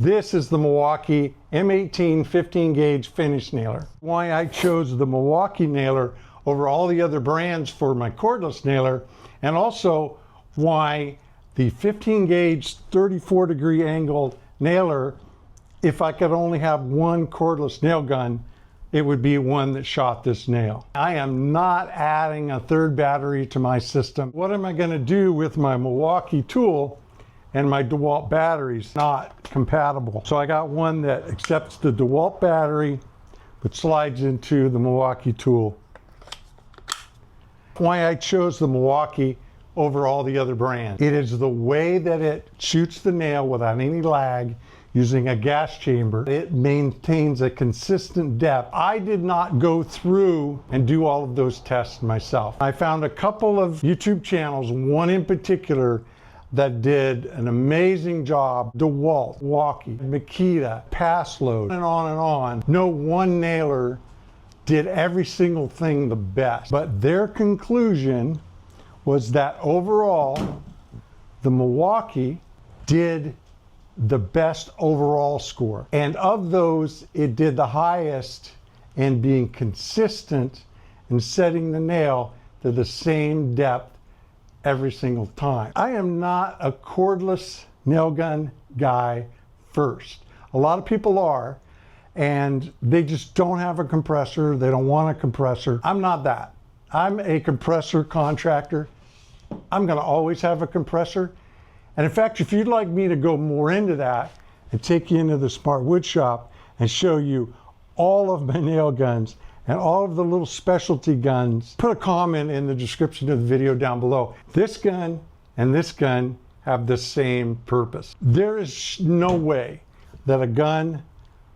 This is the Milwaukee M18 15 gauge finish nailer. Why I chose the Milwaukee nailer over all the other brands for my cordless nailer, and also why the 15 gauge 34-degree angle nailer, if I could only have one cordless nail gun, it would be one that shot this nail. I am not adding a third battery to my system. What am I going to do with my Milwaukee tool and my DeWalt batteries? Not compatible. So I got one that accepts the DeWalt battery but slides into the Milwaukee tool. Why I chose the Milwaukee over all the other brands. It is the way that it shoots the nail without any lag using a gas chamber. It maintains a consistent depth. I did not go through and do all of those tests myself. I found a couple of YouTube channels, one in particular, that did an amazing job. DeWalt, Milwaukee, Makita, Passload, and on and on. No one nailer did every single thing the best. But their conclusion was that overall, the Milwaukee did the best overall score. And of those, it did the highest in being consistent in setting the nail to the same depth every single time. I am not a cordless nail gun guy first. A lot of people are, and they just don't have a compressor. They don't want a compressor. I'm not that. I'm a compressor contractor. I'm gonna always have a compressor. And in fact, if you'd like me to go more into that and take you into the smart wood shop and show you all of my nail guns and all of the little specialty guns, put a comment in the description of the video down below. This gun and this gun have the same purpose. There is no way that a gun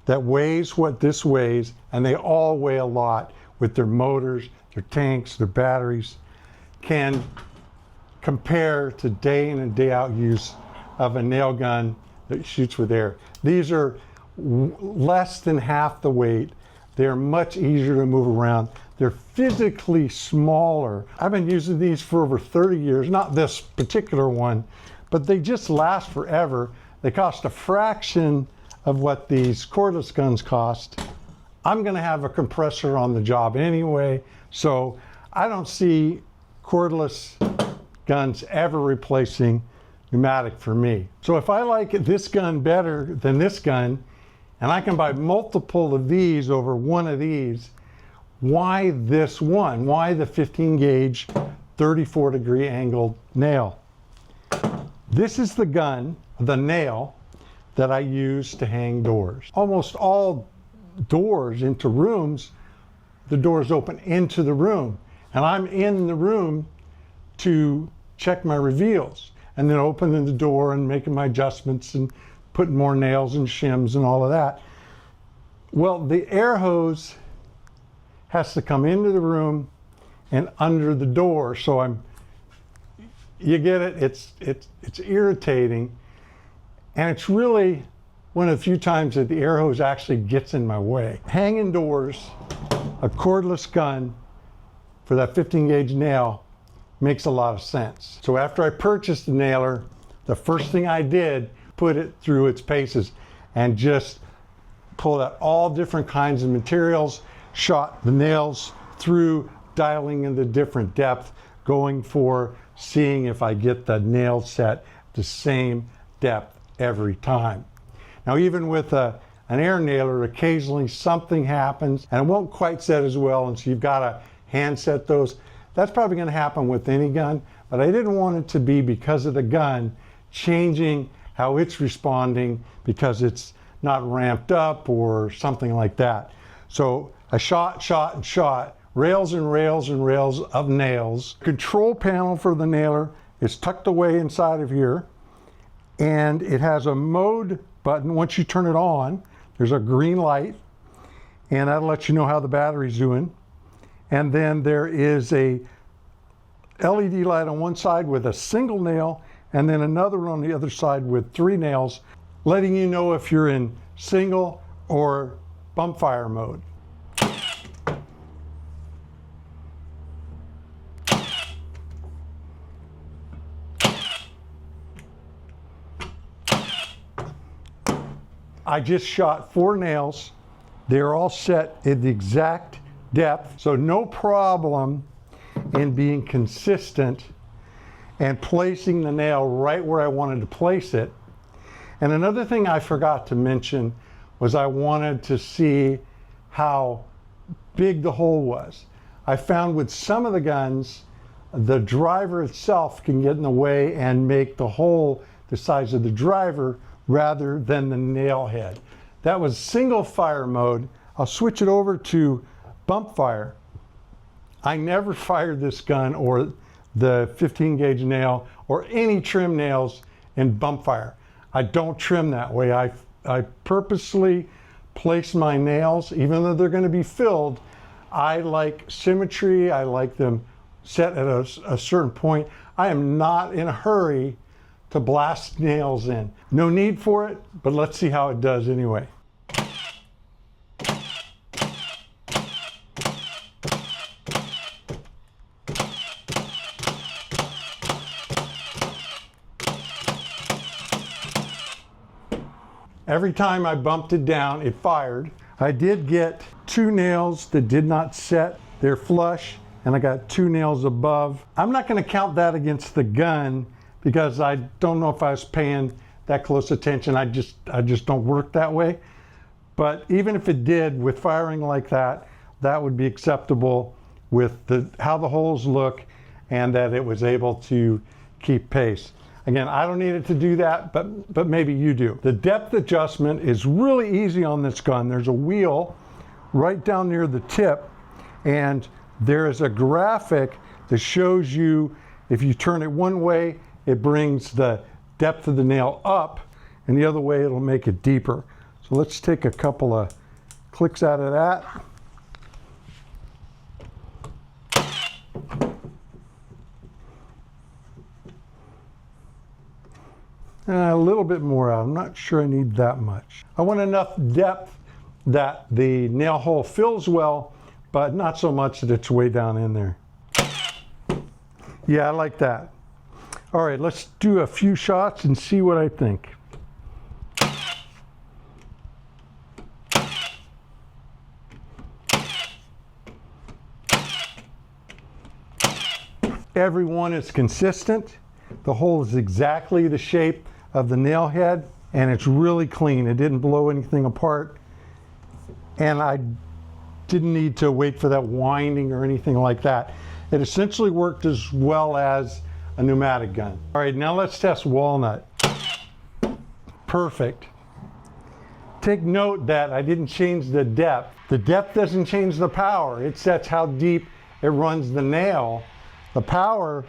that weighs what this weighs, and they all weigh a lot with their motors, their tanks, their batteries, can compare to day in and day out use of a nail gun that shoots with air. These are less than half the weight. They're much easier to move around. They're physically smaller. I've been using these for over 30 years, not this particular one, but they just last forever. They cost a fraction of what these cordless guns cost. I'm gonna have a compressor on the job anyway, so I don't see cordless guns ever replacing pneumatic for me. So if I like this gun better than this gun, and I can buy multiple of these over one of these, why this one? Why the 15 gauge 34-degree angled nail? This is the gun, the nail, that I use to hang doors. Almost all doors into rooms, the doors open into the room, and I'm in the room to check my reveals, and then opening the door and making my adjustments and putting more nails and shims and all of that. Well, the air hose has to come into the room and under the door, so you get it, it's irritating, and it's really one of the few times that the air hose actually gets in my way. Hanging doors, a cordless gun for that 15 gauge nail makes a lot of sense. So after I purchased the nailer, the first thing I did, put it through its paces and just pulled out all different kinds of materials, shot the nails through, dialing in the different depth, going for seeing if I get the nail set the same depth every time. Now, even with an air nailer, occasionally something happens and it won't quite set as well, and so you've got to hand set those. That's probably going to happen with any gun, but I didn't want it to be because of the gun changing how it's responding because it's not ramped up or something like that. So I shot, rails and rails and rails of nails. Control panel for the nailer is tucked away inside of here, and it has a mode button. Once you turn it on, there's a green light, and that'll let you know how the battery's doing. And then there is a LED light on one side with a single nail, and then another one on the other side with 3 nails, letting you know if you're in single or bump fire mode. I just shot 4 nails. They're all set at the exact depth, so no problem in being consistent and placing the nail right where I wanted to place it. And another thing I forgot to mention was I wanted to see how big the hole was. I found with some of the guns, the driver itself can get in the way and make the hole the size of the driver rather than the nail head. That was single fire mode. I'll switch it over to bump fire. I never fired this gun or the 15 gauge nail or any trim nails in bump fire. I don't trim that way. I purposely place my nails, even though they're going to be filled. I like symmetry. I like them set at a certain point. I am not in a hurry to blast nails in. No need for it, but let's see how it does anyway. Every time I bumped it down, it fired. I did get 2 nails that did not set. They're flush, and I got 2 nails above. I'm not gonna count that against the gun because I don't know if I was paying that close attention. I just don't work that way. But even if it did, with firing like that, that would be acceptable with how the holes look and that it was able to keep pace. Again, I don't need it to do that, but maybe you do. The depth adjustment is really easy on this gun. There's a wheel right down near the tip, and there is a graphic that shows you if you turn it one way, it brings the depth of the nail up, and the other way it'll make it deeper. So let's take a couple of clicks out of that. A little bit more out. I'm not sure I need that much. I want enough depth that the nail hole fills well, but not so much that it's way down in there. Yeah, I like that. All right, let's do a few shots and see what I think. Every one is consistent. The hole is exactly the shape of the nail head, and it's really clean. It didn't blow anything apart, and I didn't need to wait for that winding or anything like that. It essentially worked as well as a pneumatic gun. All right, now let's test walnut. Perfect. Take note that I didn't change the depth. The depth doesn't change the power. It sets how deep it runs the nail. The power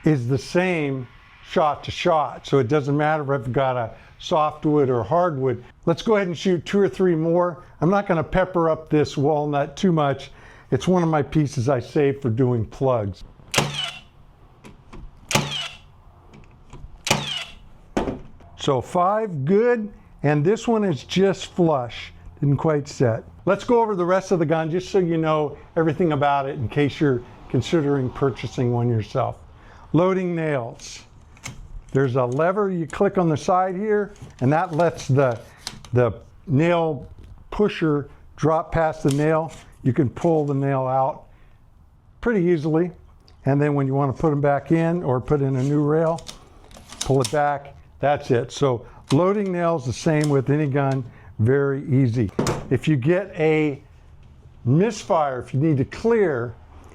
is the same shot to shot, so it doesn't matter if I've got a softwood or hardwood. Let's go ahead and shoot 2 or 3 more. I'm not going to pepper up this walnut too much. It's one of my pieces I saved for doing plugs. So 5, good, and this one is just flush. Didn't quite set. Let's go over the rest of the gun just so you know everything about it in case you're considering purchasing one yourself. Loading nails. There's a lever you click on the side here, and that lets the nail pusher drop past the nail. You can pull the nail out pretty easily, and then when you want to put them back in or put in a new rail, pull it back. That's it. So loading nails the same with any gun, very easy. If you get a misfire, if you need to clear,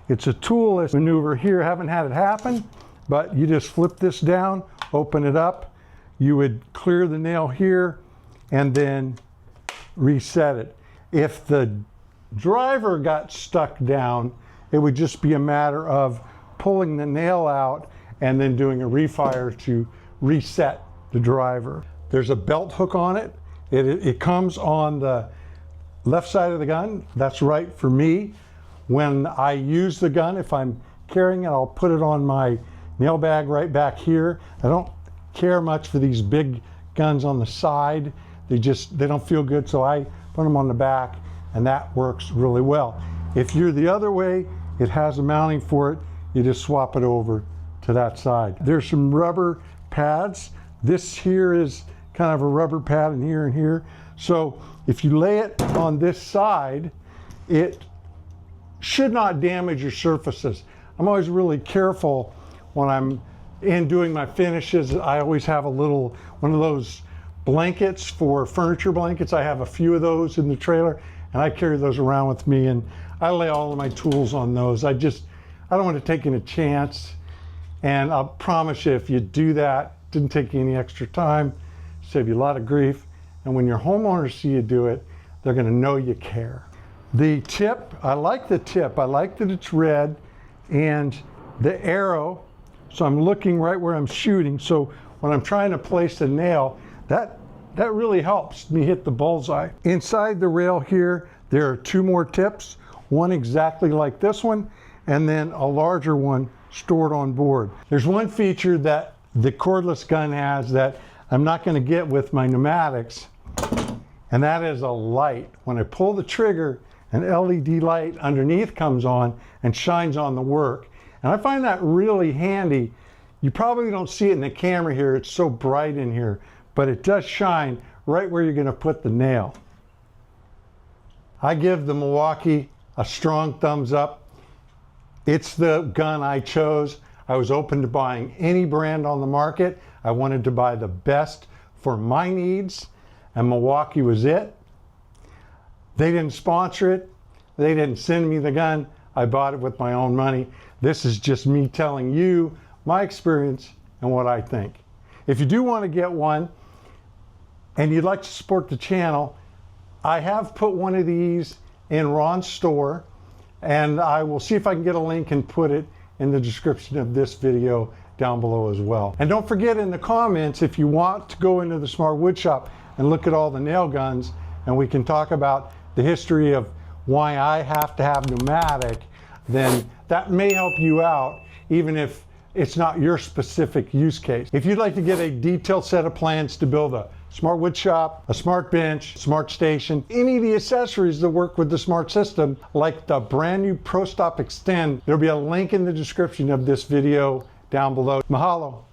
it's a toolless maneuver here. Haven't had it happen, but you just flip this down, open it up. You would clear the nail here and then reset it. If the driver got stuck down, it would just be a matter of pulling the nail out and then doing a refire to reset the driver. There's a belt hook on it. It comes on the left side of the gun. That's right for me. When I use the gun, if I'm carrying it, I'll put it on my nail bag right back here. I don't care much for these big guns on the side. They don't feel good, so I put them on the back, and that works really well. If you're the other way, it has a mounting for it. You just swap it over to that side. There's some rubber pads. This here is kind of a rubber pad in here and here. So if you lay it on this side, it should not damage your surfaces. I'm always really careful when I'm doing my finishes. I always have a little, one of those blankets for furniture blankets. I have a few of those in the trailer, and I carry those around with me, and I lay all of my tools on those. I don't want to take any chance, and I'll promise you, if you do that, didn't take you any extra time, save you a lot of grief, and when your homeowners see you do it, they're going to know you care. The tip, I like the tip. I like that it's red, and the arrow, so I'm looking right where I'm shooting, so when I'm trying to place a nail, that really helps me hit the bullseye. Inside the rail here, there are two more tips, one exactly like this one, and then a larger one stored on board. There's one feature that the cordless gun has that I'm not going to get with my pneumatics, and that is a light. When I pull the trigger, an LED light underneath comes on and shines on the work. And I find that really handy. You probably don't see it in the camera here, it's so bright in here, but it does shine right where you're going to put the nail. I give the Milwaukee a strong thumbs up. It's the gun I chose. I was open to buying any brand on the market. I wanted to buy the best for my needs, and Milwaukee was it. They didn't sponsor it. They didn't send me the gun. I bought it with my own money. This is just me telling you my experience and what I think. If you do want to get one and you'd like to support the channel, I have put one of these in Ron's store, and I will see if I can get a link and put it in the description of this video down below as well. And don't forget in the comments, if you want to go into the Smart Wood Shop and look at all the nail guns, and we can talk about the history of why I have to have pneumatic, then that may help you out, even if it's not your specific use case. If you'd like to get a detailed set of plans to build a smart wood shop, a smart bench, smart station, any of the accessories that work with the smart system, like the brand new Pro Stop Extend, there'll be a link in the description of this video down below. Mahalo.